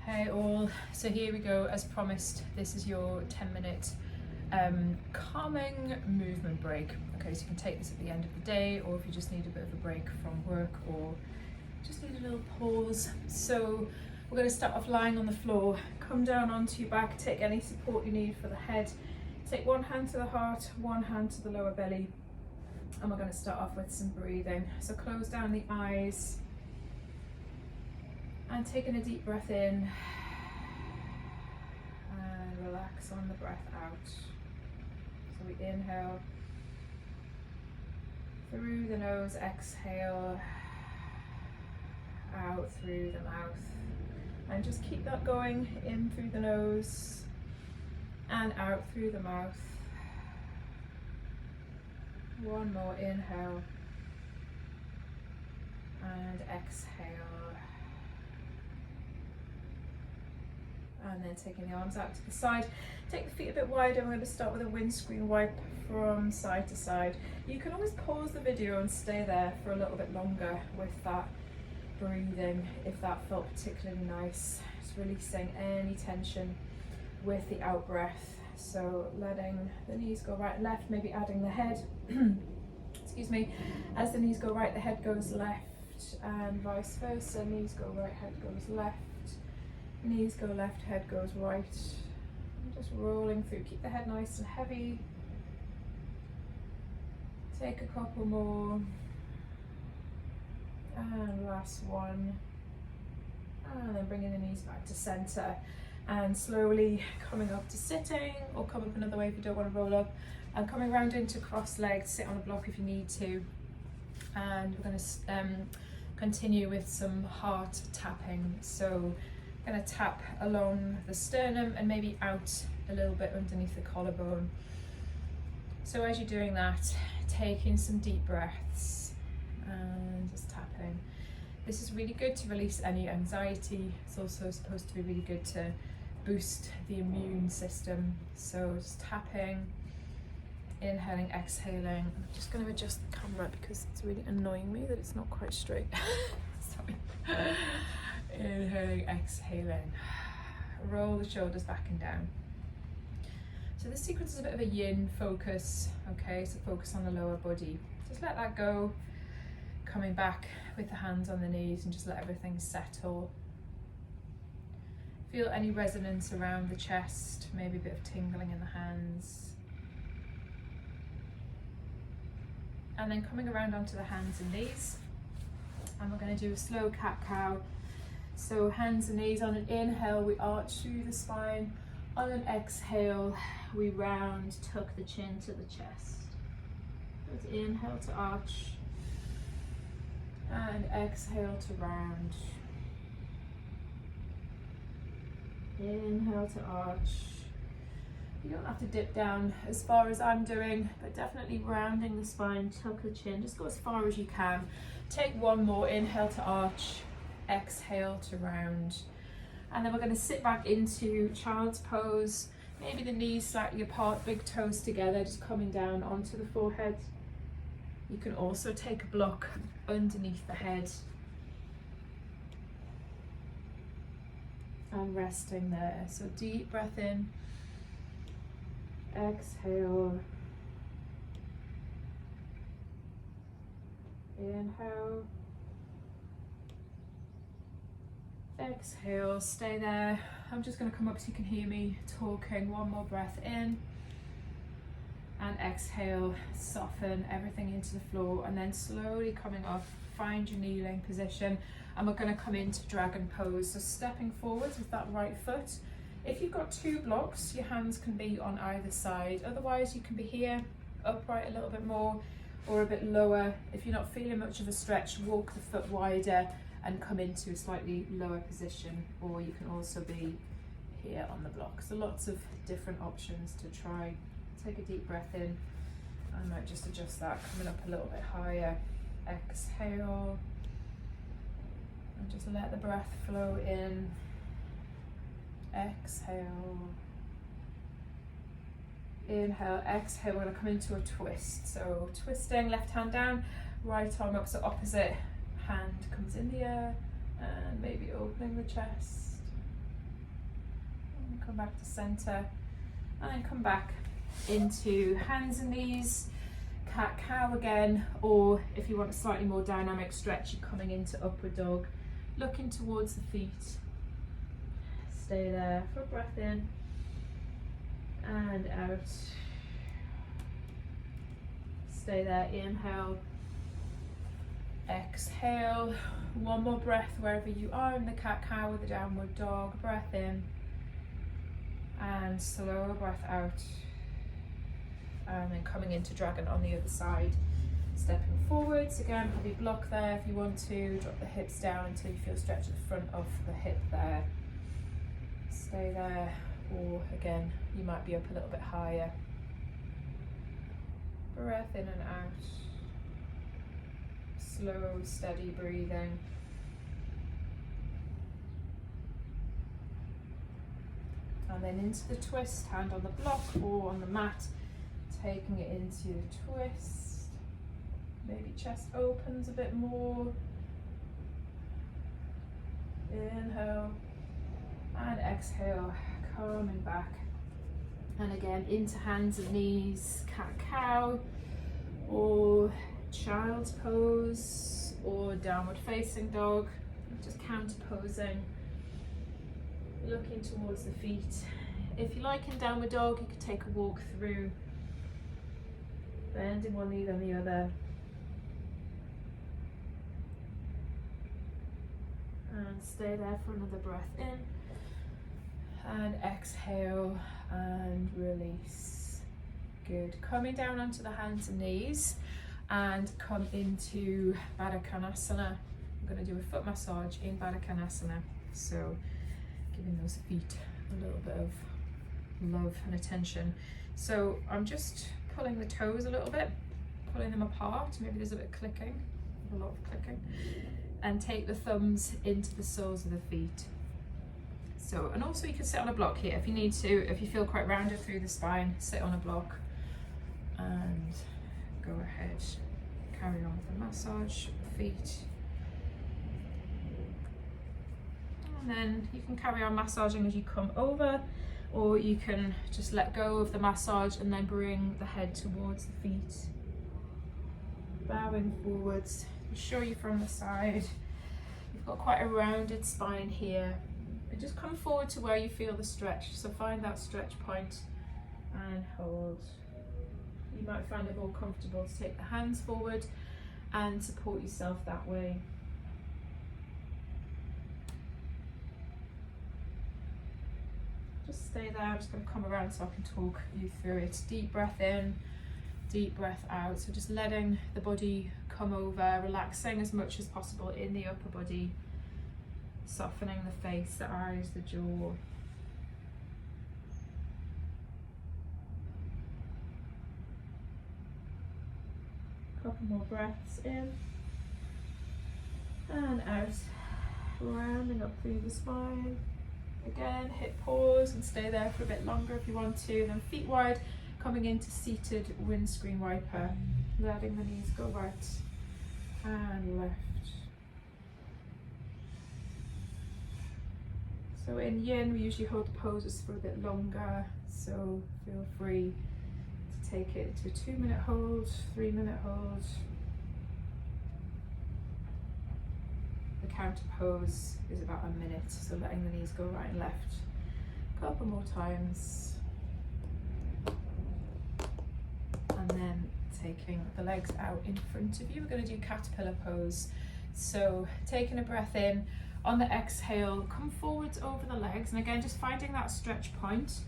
Hey all, so here we go. As promised, this is your 10-minute calming movement break. Okay, so you can take this at the end of the day, or if you just need a bit of a break from work, or just need a little pause. So we're going to start off lying on the floor. Come down onto your back, take any support you need for the head. Take one hand to the heart, one hand to the lower belly, and we're going to start off with some breathing. So close down the eyes and taking a deep breath in and relax on the breath out. So we inhale through the nose, exhale out through the mouth, and just keep that going, in through the nose and out through the mouth. One more inhale and exhale. And then taking the arms out to the side. Take the feet a bit wider. We're going to start with a windscreen wipe from side to side. You can always pause the video and stay there for a little bit longer with that breathing if that felt particularly nice. Just releasing any tension with the out breath. So letting the knees go right and left, maybe adding the head, excuse me, as the knees go right, the head goes left, and vice versa. Knees go right, head goes left. Knees go left, head goes right. And just rolling through. Keep the head nice and heavy. Take a couple more. And last one. And then bringing the knees back to center. And slowly coming up to sitting, or come up another way if you don't want to roll up. And coming round into cross-legged, sit on a block if you need to. And we're going to continue with some heart tapping. So going to tap along the sternum and maybe out a little bit underneath the collarbone. So as you're doing that, taking some deep breaths and just tapping. This is really good to release any anxiety. It's also supposed to be really good to boost the immune system. So just tapping, inhaling, exhaling. I'm just going to adjust the camera because it's really annoying me that it's not quite straight. Sorry. Inhaling, exhaling. Roll the shoulders back and down. So this sequence is a bit of a yin focus, okay? So focus on the lower body. Just let that go. Coming back with the hands on the knees and just let everything settle. Feel any resonance around the chest, maybe a bit of tingling in the hands. And then coming around onto the hands and knees. And we're going to do a slow cat-cow. So hands and knees. On an inhale, we arch through the spine. On an exhale, we round, tuck the chin to the chest. Let's inhale to arch. And exhale to round. Inhale to arch. You don't have to dip down as far as I'm doing, but definitely rounding the spine, tuck the chin. Just go as far as you can. Take one more. Inhale to arch. Exhale to round. And then we're going to sit back into child's pose. Maybe the knees slightly apart, big toes together, just coming down onto the forehead. You can also take a block underneath the head and resting there. So deep breath in, exhale, inhale, exhale, stay there. I'm just going to come up so you can hear me talking. One more breath in and exhale, soften everything into the floor, and then slowly coming off, find your kneeling position, and we're going to come into dragon pose. So stepping forwards with that right foot. If you've got two blocks, your hands can be on either side. Otherwise you can be here, upright a little bit more, or a bit lower. If you're not feeling much of a stretch, walk the foot wider and come into a slightly lower position, or you can also be here on the block. So lots of different options to try. Take a deep breath in. I might just adjust that, coming up a little bit higher. Exhale, and just let the breath flow in. Exhale, inhale, exhale. We're going to come into a twist. So twisting, left hand down, right arm up, so opposite hand comes in the air, and maybe opening the chest. come back to center, and come back into hands and knees, cat-cow again, or if you want a slightly more dynamic stretch, you're coming into upward dog, looking towards the feet. Stay there for a breath in and out. Stay there, inhale, exhale. One more breath wherever you are in the cat-cow or the downward dog. Breath in and slow breath out. And then coming into dragon on the other side. Stepping forwards, again, have your block there if you want to. Drop the hips down until you feel stretch at the front of the hip there. Stay there, or again, you might be up a little bit higher. Breath in and out. Slow, steady breathing. And then into the twist, hand on the block or on the mat, taking it into the twist. Maybe chest opens a bit more. Inhale and exhale, coming back. And again, into hands and knees, cat-cow, or child's pose, or downward facing dog, just counter posing, looking towards the feet. If you like in downward dog, you could take a walk through, bending one knee then the other. And stay there for another breath in. And exhale and release. Good. Coming down onto the hands and knees and come into Baddha Konasana. I'm going to do a foot massage in Baddha Konasana. So giving those feet a little bit of love and attention. So I'm just pulling the toes a little bit, pulling them apart. Maybe there's a bit of clicking, a lot of clicking. And take the thumbs into the soles of the feet. So, and also you can sit on a block here if you need to. If you feel quite rounded through the spine, sit on a block and go ahead, carry on with the massage of the feet. And then you can carry on massaging as you come over, or you can just let go of the massage and then bring the head towards the feet. Bowing forwards, I'll show you from the side. You've got quite a rounded spine here. And just come forward to where you feel the stretch. So find that stretch point and hold. You might find it more comfortable to take the hands forward and support yourself that way. Just stay there. I'm just going to come around so I can talk you through it. Deep breath in, deep breath out. So just letting the body come over, relaxing as much as possible in the upper body, softening the face, the eyes, the jaw. Couple more breaths in and out, rounding up through the spine. Again, hit pause and stay there for a bit longer if you want to. Then feet wide, coming into seated windscreen wiper, letting the knees go right and left. So in yin, we usually hold the poses for a bit longer, so feel free to take it to a 2-minute hold, 3-minute hold. The counter pose is about a minute, so letting the knees go right and left. A couple more times. And then taking the legs out in front of you. We're going to do caterpillar pose. So taking a breath in, on the exhale, come forwards over the legs, and again just finding that stretch point,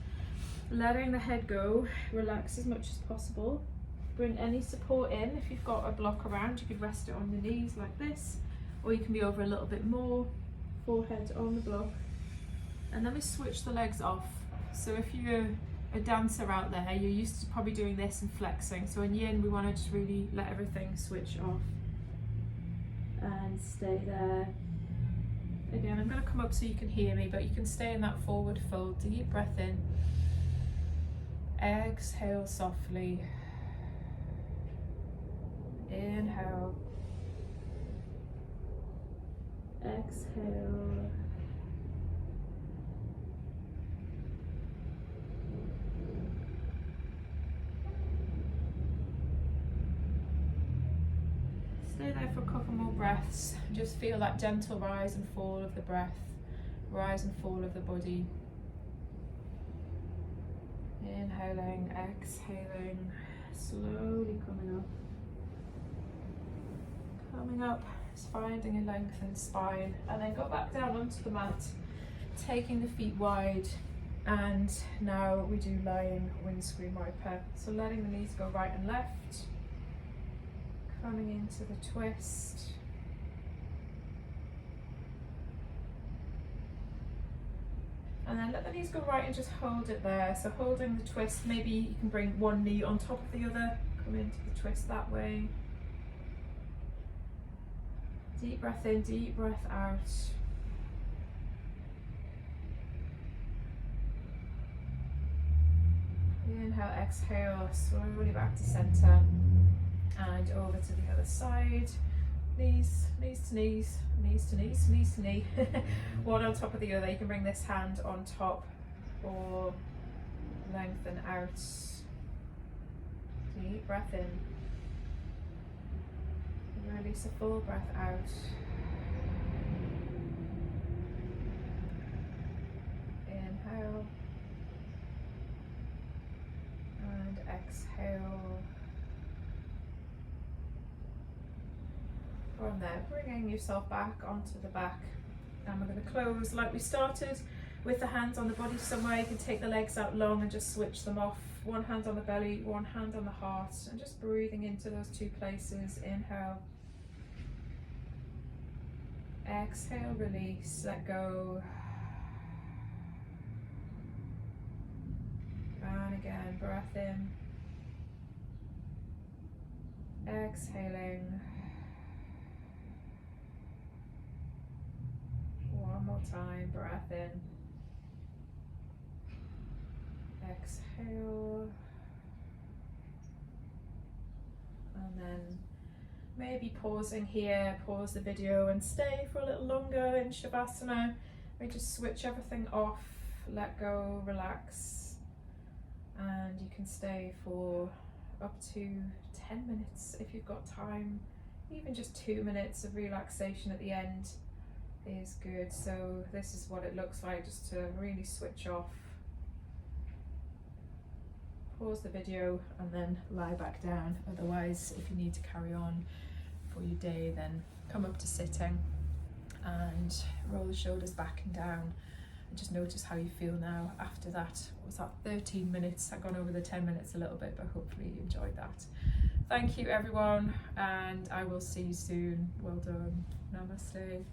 letting the head go, relax as much as possible. Bring any support in. If you've got a block around, you could rest it on the knees like this, or you can be over a little bit more, forehead on the block. And then we switch the legs off. So if you're a dancer out there, you're used to probably doing this and flexing. So in yin, we want to just really let everything switch off and stay there. Again, I'm going to come up so you can hear me, but you can stay in that forward fold. Deep breath in. Exhale softly. Inhale. Exhale. couple more breaths. Just feel that gentle rise and fall of the breath, rise and fall of the body. Inhaling, exhaling, slowly coming up. Coming up, just finding a lengthened spine, and then go back down onto the mat, taking the feet wide. And now we do lying windscreen wiper. So letting the knees go right and left, coming into the twist. And then let the knees go right and just hold it there. So holding the twist, maybe you can bring one knee on top of the other, come into the twist that way. Deep breath in, deep breath out. Inhale, exhale, slowly back to center and over to the other side. Knees, knees to knees, knees to knees, knees to knee. One on top of the other. You can bring this hand on top or lengthen out. Deep breath in. Release a full breath out. Inhale. And exhale. From there, bringing yourself back onto the back. And we're going to close like we started, with the hands on the body somewhere. You can take the legs out long and just switch them off. One hand on the belly, one hand on the heart, and just breathing into those two places. Inhale. Exhale, release, let go. And again, breath in. Exhaling. One more time, breath in. Exhale. And then maybe pausing here, pause the video and stay for a little longer in Shavasana. We just switch everything off, let go, relax. And you can stay for up to 10 minutes if you've got time. Even just 2 minutes of relaxation at the end is good. So this is what it looks like, just to really switch off. Pause the video and then lie back down. Otherwise, if you need to carry on for your day, then come up to sitting and roll the shoulders back and down. And just notice how you feel now after that. What was that, 13 minutes? I've gone over the 10 minutes a little bit, but hopefully you enjoyed that. Thank you everyone, and I will see you soon. Well done. Namaste.